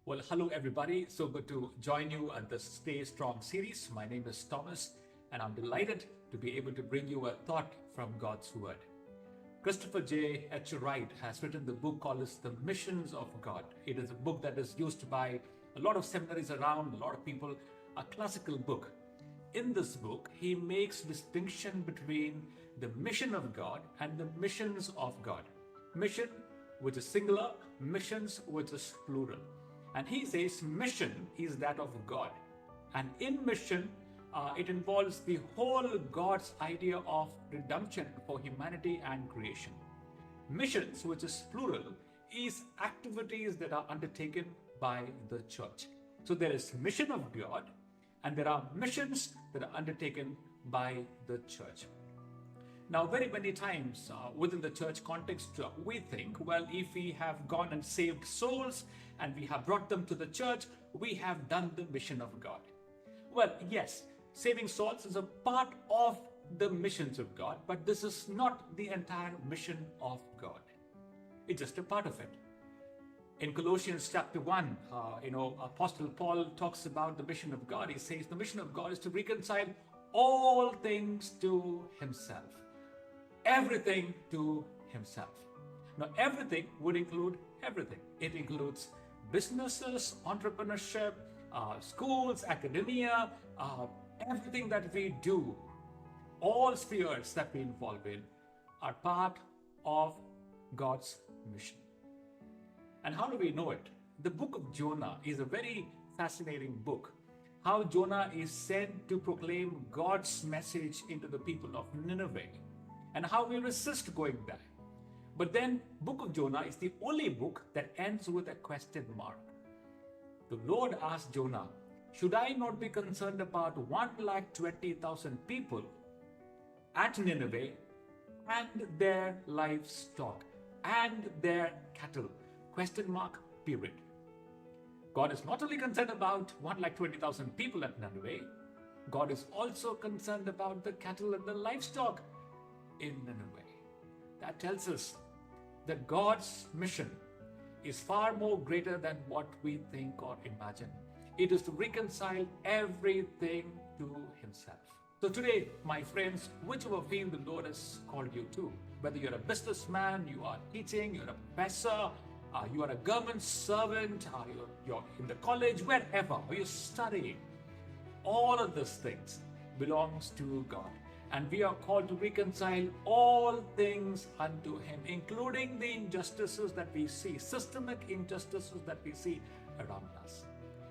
Well, hello everybody. So good to join you at the Stay Strong series. My name is Thomas, and I'm delighted to be able to bring you a thought from God's Word. Christopher J. H. Wright has written the book called The Missions of God. It is a book that is used by a lot of seminaries around, a lot of people, a classical book. In this book, he makes distinction between the mission of God and the missions of God. Mission, which is singular, missions, which is plural. And he says mission is that of God. And in mission, it involves the whole God's idea of redemption for humanity and creation. Missions, which is plural, is activities that are undertaken by the church. So there is mission of God, and there are missions that are undertaken by the church. Now, very many times within the church context, we think, well, if we have gone and saved souls and we have brought them to the church, we have done the mission of God. Well, yes, saving souls is a part of the missions of God, but this is not the entire mission of God. It's just a part of it. In Colossians chapter 1, Apostle Paul talks about the mission of God. He says the mission of God is to reconcile all things to himself. Everything to himself. Now, everything would include everything. It includes businesses, entrepreneurship, schools, academia, everything that we do, all spheres that we involve in are part of God's mission. And how do we know it? The book of Jonah is a very fascinating book. How Jonah is sent to proclaim God's message into the people of Nineveh, and how we resist going there. But then, book of Jonah is the only book that ends with a question mark. The Lord asked Jonah, should I not be concerned about 120,000 people at Nineveh and their livestock and their cattle? Question mark, period. God is not only concerned about 120,000 people at Nineveh, God is also concerned about the cattle and the livestock in Nineveh. That tells us that God's mission is far more greater than what we think or imagine. It is to reconcile everything to himself. So today, my friends, whichever field the Lord has called you to, whether you're a businessman, you are teaching, you're a professor, you are a government servant, you're in the college, wherever, or you're studying, all of those things belongs to God. And we are called to reconcile all things unto him, including the injustices that we see, systemic injustices that we see around us.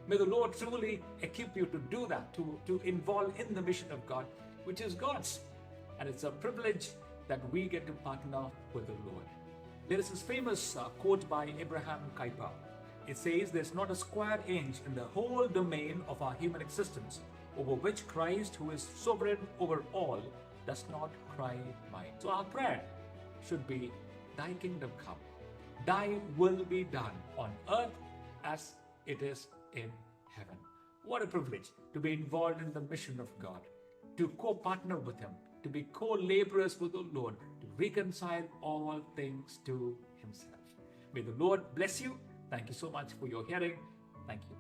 May the Lord truly equip you to do that, to involve in the mission of God, which is God's. And it's a privilege that we get to partner with the Lord. There is this famous quote by Abraham Kuyper. It says, there's not a square inch in the whole domain of our human existence over which Christ, who is sovereign over all, does not cry mine. So our prayer should be, thy kingdom come, thy will be done on earth as it is in heaven. What a privilege to be involved in the mission of God, to co-partner with him, to be co-laborers with the Lord, to reconcile all things to himself. May the Lord bless you. Thank you so much for your hearing. Thank you.